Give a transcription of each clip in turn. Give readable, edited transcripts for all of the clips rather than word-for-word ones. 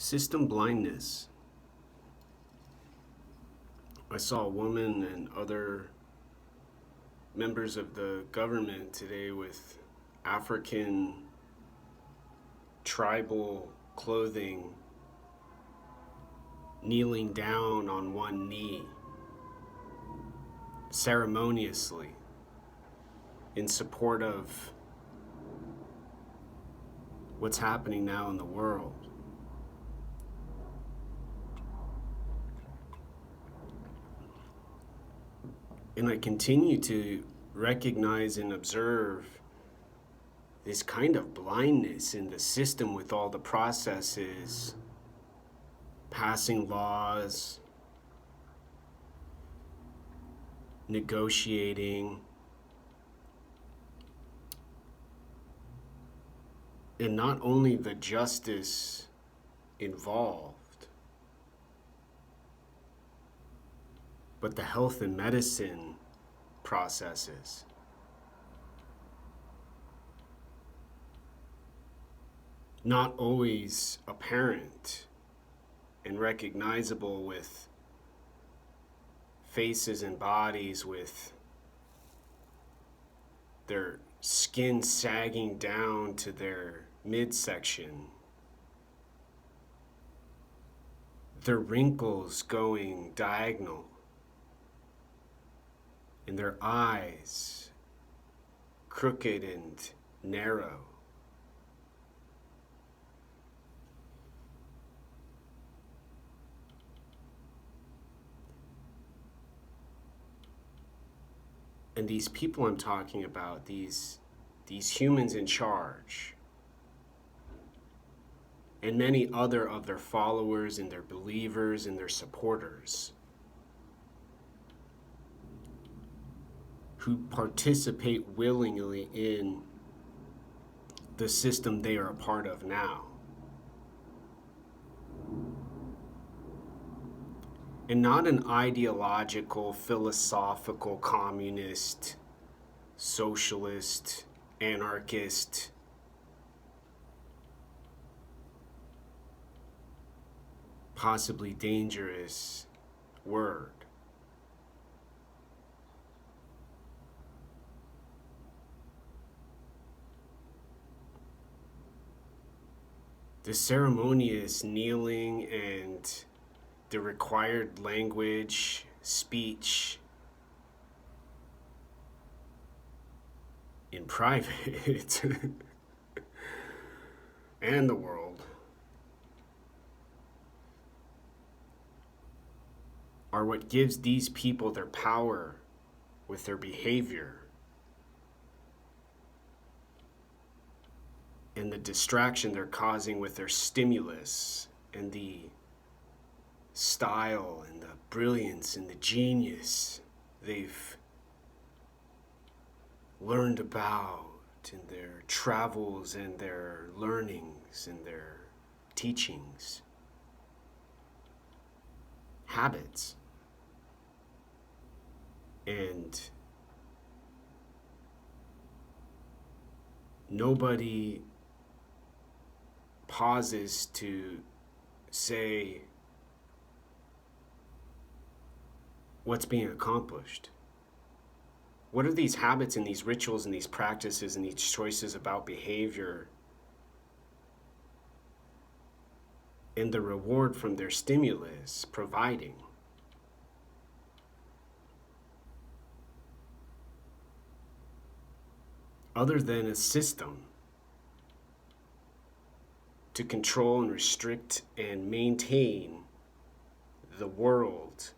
System blindness. I saw a woman and other members of the government today with African tribal clothing kneeling down on one knee ceremoniously in support of what's happening now in the world. And I continue to recognize and observe this kind of blindness in the system with all the processes, passing laws, negotiating, and not only the justice involved, but the health and medicine processes. Not always apparent and recognizable with faces and bodies with their skin sagging down to their midsection, their wrinkles going diagonal, and their eyes crooked and narrow. And these people I'm talking about, these humans in charge, and many other of their followers and their believers and their supporters, who participate willingly in the system they are a part of now. And not an ideological, philosophical, communist, socialist, anarchist, possibly dangerous word. The ceremonious kneeling and the required language, speech in private and the world are what gives these people their power with their behavior and the distraction they're causing with their stimulus and the style and the brilliance and the genius they've learned about in their travels and their learnings and their teachings, habits. And nobody pauses to say what's being accomplished. What are these habits and these rituals and these practices and these choices about behavior and the reward from their stimulus providing? Other than a system to control and restrict and maintain the world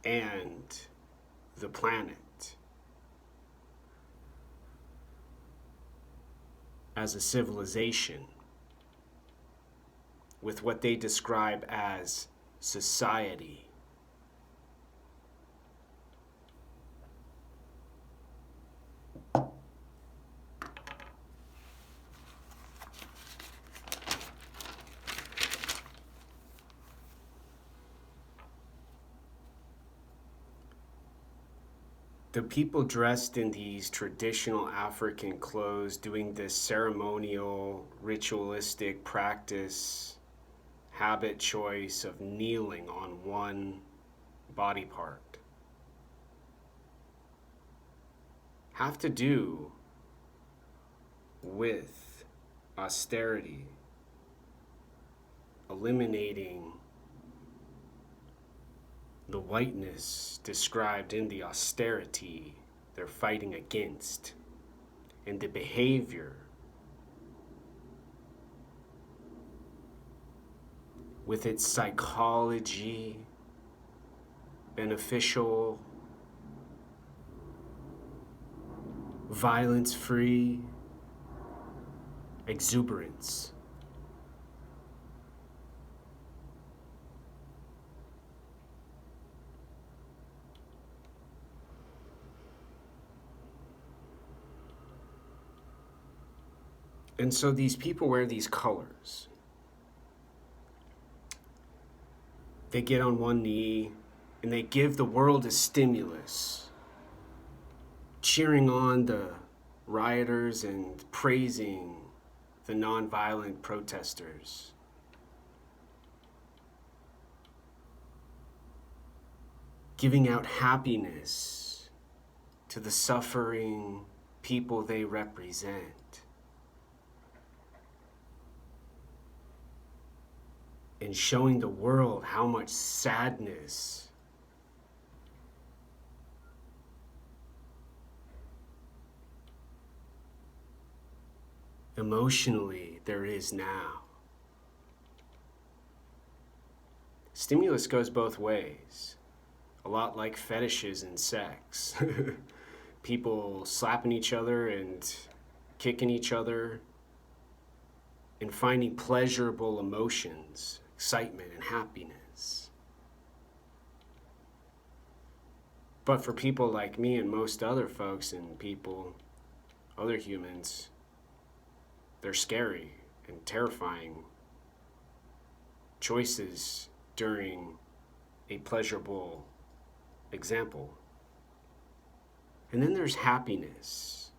and the planet as a civilization with what they describe as society. The people dressed in these traditional African clothes doing this ceremonial, ritualistic practice habit choice of kneeling on one body part have to do with austerity, eliminating the whiteness described in the austerity they're fighting against, and the behavior with its psychology, beneficial, violence-free exuberance. And so these people wear these colors. They get on one knee and they give the world a stimulus, cheering on the rioters and praising the nonviolent protesters. Giving out happiness to the suffering people they represent. And showing the world how much sadness emotionally there is now. Stimulus goes both ways, a lot like fetishes and sex. People slapping each other and kicking each other and finding pleasurable emotions, excitement and happiness. But for people like me and most other folks and people, other humans, they're scary and terrifying choices during a pleasurable example. And then there's happiness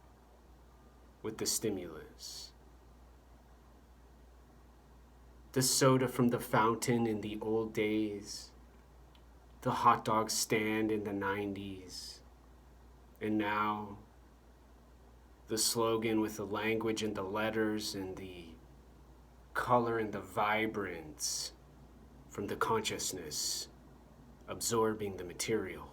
with the stimulus. The soda from the fountain in the old days, the hot dog stand in the 90s, and now the slogan with the language and the letters and the color and the vibrance from the consciousness absorbing the material.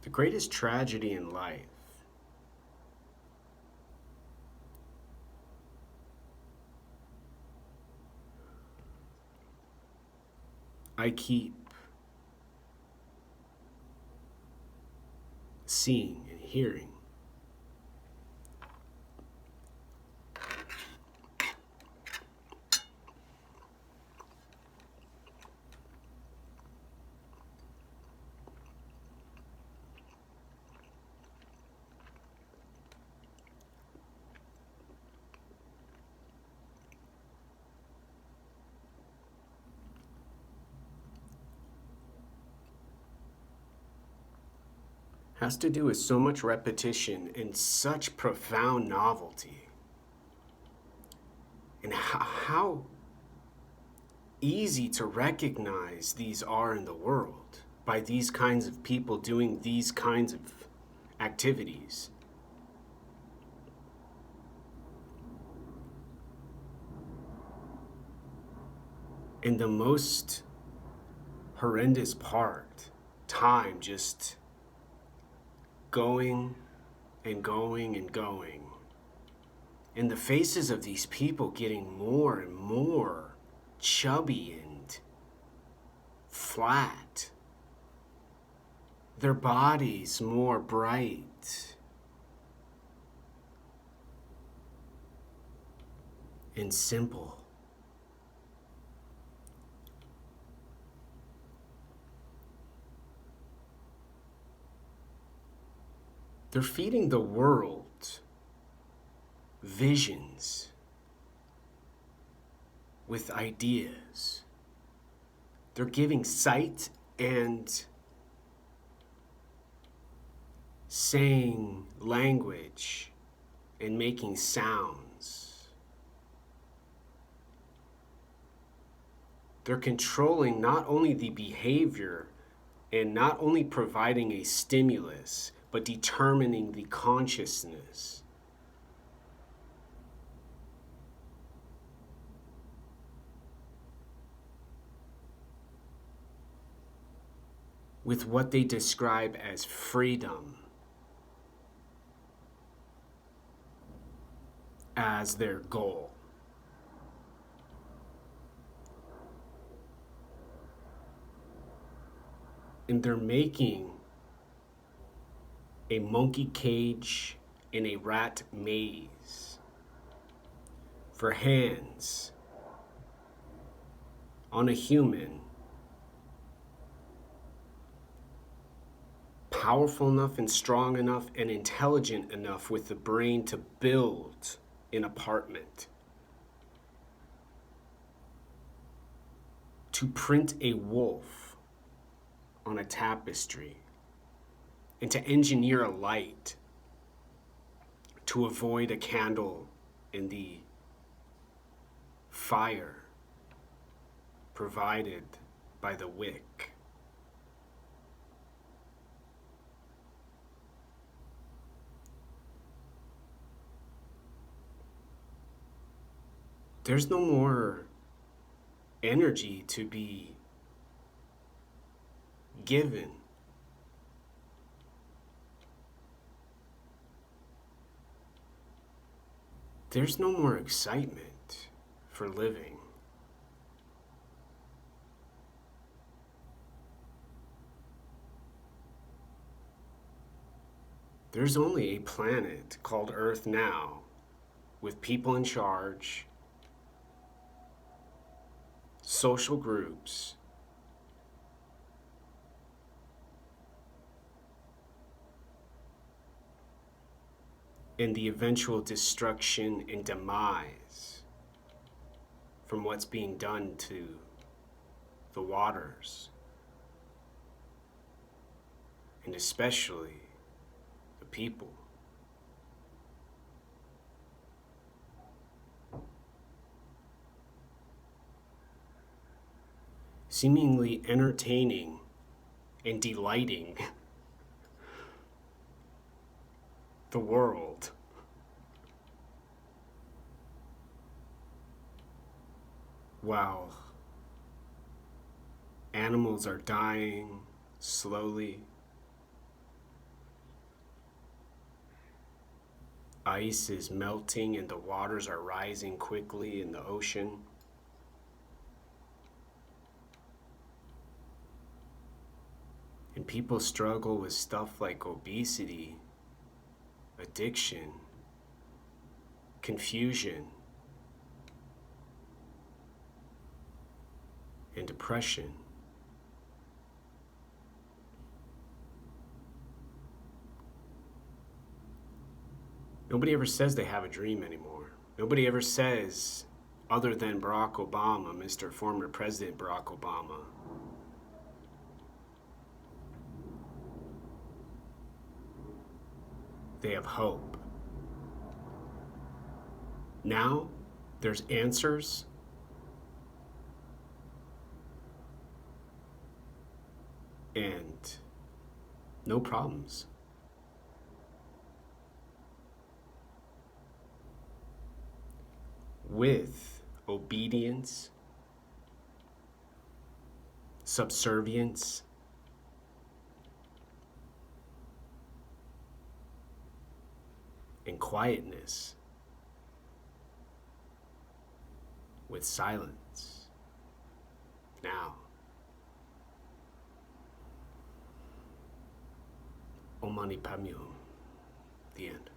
The greatest tragedy in life I keep seeing and hearing. Has to do with so much repetition and such profound novelty. And how easy to recognize these are in the world by these kinds of people doing these kinds of activities. And the most horrendous part, time just going and going and going. And the faces of these people getting more and more chubby and flat. Their bodies more bright and simple. They're feeding the world visions with ideas. They're giving sight and saying language and making sounds. They're controlling not only the behavior and not only providing a stimulus, but determining the consciousness. With what they describe as freedom as their goal. And they're making a monkey cage and a rat maze for hands on a human powerful enough and strong enough and intelligent enough with the brain to build an apartment, to print a wolf on a tapestry, and to engineer a light to avoid a candle in the fire provided by the wick. There's no more energy to be given. There's no more excitement for living. There's only a planet called Earth now, with people in charge, social groups, and the eventual destruction and demise from what's being done to the waters, and especially the people. Seemingly entertaining and delighting the world. While animals are dying slowly, ice is melting and the waters are rising quickly in the ocean. And people struggle with stuff like obesity, addiction, confusion, and depression. Nobody ever says they have a dream anymore. Nobody ever says, other than Barack Obama, Mr. Former President Barack Obama, they have hope. Now, there's answers. And no problems. With obedience, subservience, and quietness, with silence. Now, Om Mani Padme Hum. The end.